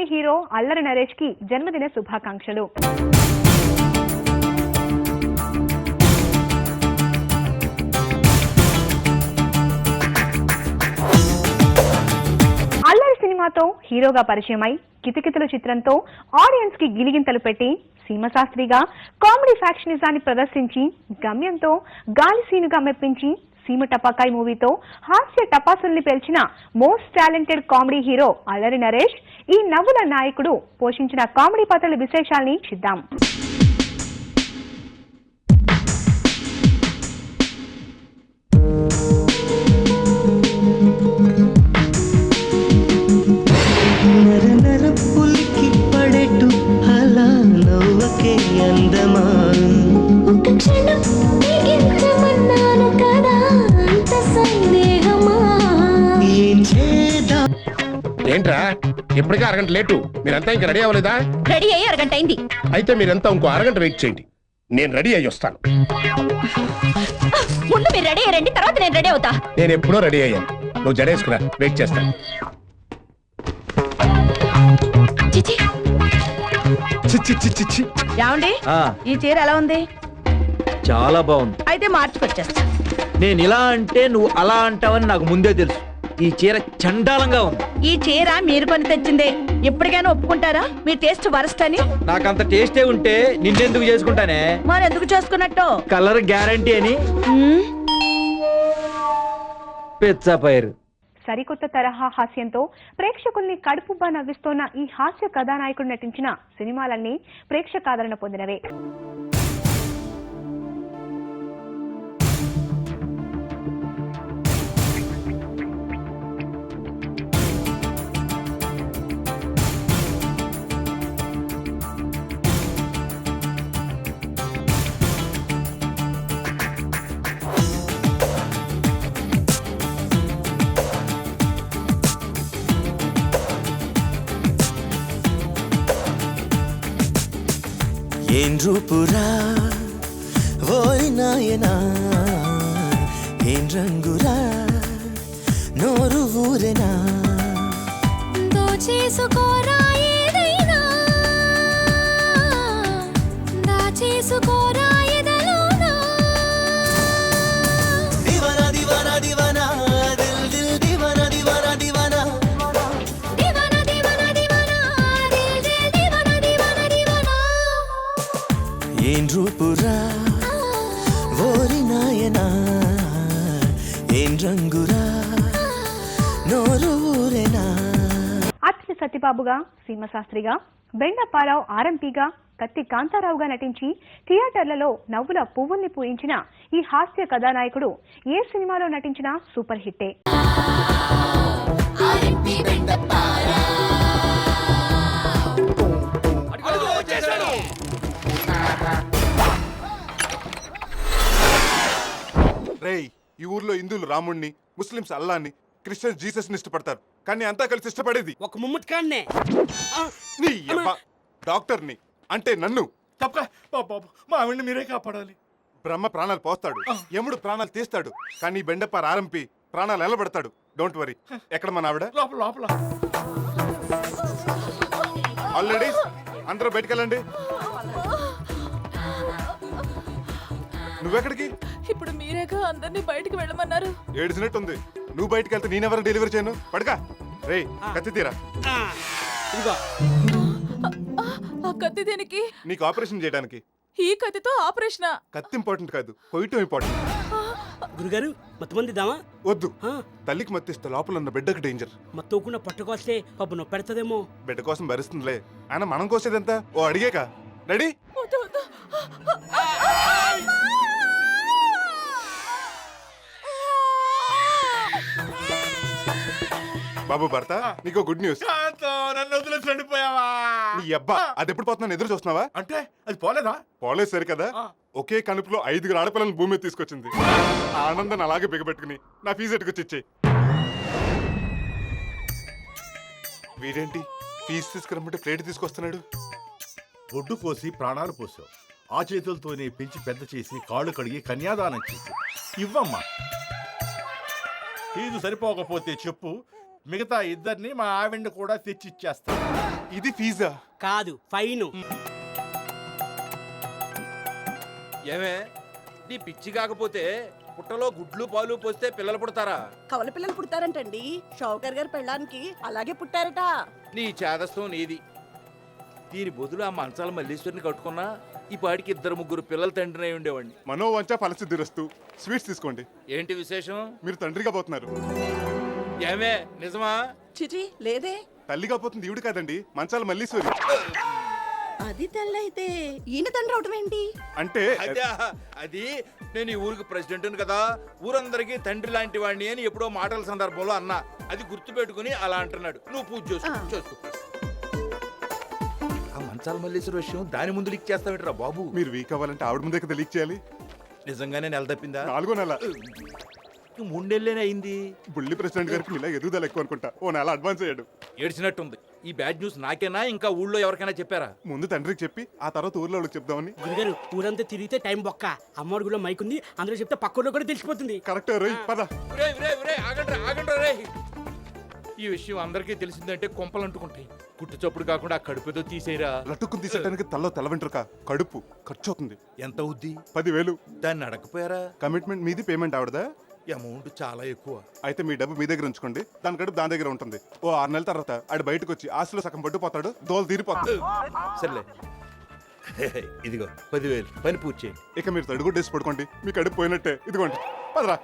Comedy hero Allari Naresh కి జన్మదిన శుభాకాంక్షలు. అల్లరి సినిమాతో హీరోగా పరిచయమై కితకితలు చిత్రంతో ఆడియన్స్ కి గిలిగింతలు పెట్టి సీమశాస్త్రిగా కామెడీ ఫ్యాక్షనిజాన్ని ప్రదర్శించి గమ్యంతో గాలి సీనుగా మెప్పించి సీమ టపాకాయ్ మూవీతో హాస్య టపాసుల్ని పేల్చిన most talented comedy hero Allari Naresh ఈ నవ్వుల నాయకుడు పోషించిన కామెడీ పాత్రల విశేషాల్ని చూద్దాం. ఏంట్రా ఇప్పటికే అరగంట లేటు, మీరంతా ఇంకా రెడీ అవ్వలేదా? రెడీ అయ్యి అరగంట అయింది. అయితే మీరంతా ఇంకో అరగంట వెయిట్ చేయండి, నేను రెడీ అయ్యి వస్తాను. ముందు మీరు రెడీ అయ్యారండి, తర్వాత నేను రెడీ అవుతా. నేను ఎప్పుడో రెడీ అయ్యాను, నువ్వు జడేసుకురా, వెయిట్ చేస్తాను. ఏమండి, ఈ చీర ఎలా ఉంది? చాలా బాగుంది. అయితే మార్చుకొచ్చేస్తా. నేను ఇలా అంటే నువ్వు అలా అంటావని నాకు ముందే తెలుసు. ఈ చీర చండాలంగా ఉంది. ఈ చీర మీరు కొని తెచ్చిందే. ఎప్పటికైనా ఒప్పుకుంటారా మీ టేస్ట్ వరస్ట్ అని? నాకంత టేస్టే ఉంటే నిన్నెందుకు చేసుకుంటానే? మరి ఎందుకు చేసుకున్నట్టు? కలర్ గ్యారంటీ అని. పెచ్చపైరు. సరికొత్త తరహా హాస్యంతో ప్రేక్షకుల్ని కడుపుబ్బా నవ్విస్తోన్న ఈ హాస్య కథానాయకుడు నటించిన సినిమాలన్నీ ప్రేక్షకాదరణ పొందినవే. ఏం రూపురా ఓయ్ నాయనా, ఏం రంగురా నోరు ఊరెనా, దోచేసుకోరా ఏదైనా, దాచేసుకోరా ఎదలోనా, దివనా దివనా దివనా దిల్ దిల్ దివనా దివనా దివనా, దివనా దివనా దివనా దిల్ దిల్ దివనా దివనా దివనా. ఏం రూపురా ఓరి నాయనా, ఏం రంగురా నోరు ఊరెనా. అత్రి సత్యబాబుగా, సీమశాస్త్రిగా, బెండప్పారావు ఆర్ఎంపీగా, కత్తి కాంతారావుగా నటించి థియేటర్లలో నవ్వుల పువ్వుల్ని పూయించిన ఈ హాస్య కథానాయకుడు ఏ సినిమాలో నటించినా సూపర్ హిట్టే. రేయ్, ఈ ఊర్లో హిందువులు రాముణ్ణి, ముస్లింస్ అల్లాన్ని, క్రిస్టియన్స్ జీసస్ ని ఇష్టపడతారు, కానీ అంతా కలిసి ఇష్టపడేది ఒక ముమ్మటి కాన్నే. నీ అబ్బా డాక్టర్ని, అంటే నన్ను. మా ఆవిడ్ని మీరే కాపాడాలి. బ్రహ్మ ప్రాణాలు పోస్తాడు, యముడు ప్రాణాలు తీస్తాడు, కానీ బెండప్ప ఆరంపి ప్రాణాలు ఎలబెడతాడు. Don't worry. ఎక్కడ మన ఆవిడ? లోపల లోపల. ఆల్రెడీ అందరూ బయటకెళ్ళండి. నువ్వెక్కడికి? ఇప్పుడు మీరేగా అందరినీ బయటికి వెళ్ళమన్నారు. ఏడిసినట్టుంది. నువ్వు బయటకు వెళ్తే నేనెవరు డెలివరీ చేయను? పడక రే, కత్తి తీరా. ఇదిగో ఆ కత్తి దేనికి? నీకు ఆపరేషన్ చేయడానికి. ఈ కత్తితో ఆపరేషనా? కత్తి ఇంపార్టెంట్ కాదు, కొయ్యటం ఇంపార్టెంట్. గురుగారు మత్తమంది దామా? వద్దు, తల్లికి మత్తిస్తే లోపల ఉన్న బిడ్డకు డేంజర్. మత్తోకుండా పట్టుకొస్తే పాప నొప్పి పెడతదేమో. బిడ్డ కోసం భరిస్తుందిలే, ఆయన మనం కోసేదంతా ఓ అడిగేక. రెడీ? బాబు భర్త, నీకు గుడ్ న్యూస్. నన్ను వదిలేసి వెళ్ళిపోయావా? నీ అబ్బా, అది ఎప్పుడు పోతున్నా ఎదురు చూస్తున్నావా? అంటే అది పోలేదా? పోలేదు సరి కదా. ఒకే కనుపులో 5 ఆడపిల్లలను భూమి మీద తీసుకొచ్చింది. ఆ ఆనందాన్ని అలాగే బిగబెట్టుకుని నా ఫీజు ఎట్టుకొచ్చిచ్చే. వీడేంటి ఫీజు తీసుకురమ్మంటే ప్లేట్ తీసుకొస్తున్నాడు? ఒడ్డు కోసి ప్రాణాలు పోసావు. ఆ చేతులతోనే పెంచి పెద్ద చేసి కాళ్ళు కడిగి కన్యాదానం చేసి ఇవ్వమ్మా. ఫీజు సరిపోకపోతే చెప్పు, మిగతా ఇద్దరిని మా ఆవిడ్ని కూడా తెచ్చిచ్చేస్తా. ఇది ఫీజా? కాదు ఫైన్. ఏమే నీ పిచ్చి కాకపోతే పుట్టలో గుడ్లు పాలు పోస్తే పిల్లలు పుడతారా? కవల పిల్లలు పుడతారంటండి. షౌకర్ గారి పెళ్ళానికి అలాగే పుట్టారట. నీ చేదస్తం నీది. దీని బదులు ఆ మంచాల మల్లీశ్వరిని కట్టుకున్నా ఈ పాటికి 2-3 పిల్లల తండ్రినై ఉండేవాడిని. మనోవంచ ఫలసిద్ధిరస్తు. స్వీట్స్ తీసుకోండి. ఏంటి విశేషం? మీరు తండ్రిగా పోతున్నారు. ఏమే నిజమా? చిచి లేదే. తల్లిగా పోతుంది ఈవిడ కాదండి, మంచాల మల్లీశ్వరి. అది తెల్లైతే ఈయన తండ్రి అవటం ఏంటి? అంటే అది నేను ఈ ఊరికి ప్రెసిడెంట్ కదా, ఊరందరికీ తండ్రి లాంటి వాడిని అని ఎప్పుడో మాటల సందర్భంలో అన్నా. అది గుర్తు పెట్టుకుని అలా అంటున్నాడు. నువ్వు పూజ చేసుకో. ఆ మంచాల మల్లేశ్వర విషయం దాని ముందు లీక్ చేస్తావేంట్రా బాబు? మీరు వీక్ అవ్వాలంటే ఆవిడ ముందే కదా లీక్ చేయాలి. నిజంగానే నెల తప్పిందా? 4వ నెల. 3 నెలలేనే అయింది. బుల్లి ప్రెసిడెంట్ గారికి ఇలా ఎదుగుదల ఎక్కువ అనుకుంటా. ఓ నెల అడ్వాన్స్ అయ్యాడు. ఏడ్చినట్టుంది. ఈ బ్యాడ్ న్యూస్ నాకేనా ఇంకా ఊళ్ళో ఎవరికైనా చెప్పారా? ముందు తండ్రికి చెప్పి ఆ తర్వాత ఊర్లో వాళ్ళకి చెప్దామని. గురుగారు ఊరంతా తిరిగితే టైం బొక్క. అమ్మవారి గుడిలో మైక్ ఉంది, అందరూ చెప్తే పక్కలో కూడా తెలిసిపోతుంది. కరెక్ట్ రోయ్, పద. ఆగండ్రా. ఈ విషయం అందరికీ తెలిసిందంటే కొంపలు అంటుకుంటాయి. కుట్టు చప్పుడు కాకుండా ఆ కడుపుతో తీసేయరా. లట్టుకుని తీసేయడానికి తల్లో తెల్ల వెంట్రుక, కడుపు ఖర్చు అవుతుంది. ఎంత అవుద్ది? 10,000. దాన్ని అడగపోయారా? కమిట్మెంట్ మీది, పేమెంట్ ఆవిడదా? అమౌంట్ చాలా ఎక్కువ. అయితే మీ డబ్బు మీ దగ్గర ఉంచుకోండి, దాని కడుపు దాని దగ్గర ఉంటుంది. ఓ 6 నెలల తర్వాత ఆడు బయటకు వచ్చి ఆస్తిలో సగం పట్టుపోతాడు, దోలు తీరిపోతాడు. సర్లే ఇదిగో 10,000 పని పూర్తి చేయండి. ఇక మీరు తడుగుడ్డేసి పడుకోండి, మీ కడుపు పోయినట్టే. ఇదిగోండి, పదరా.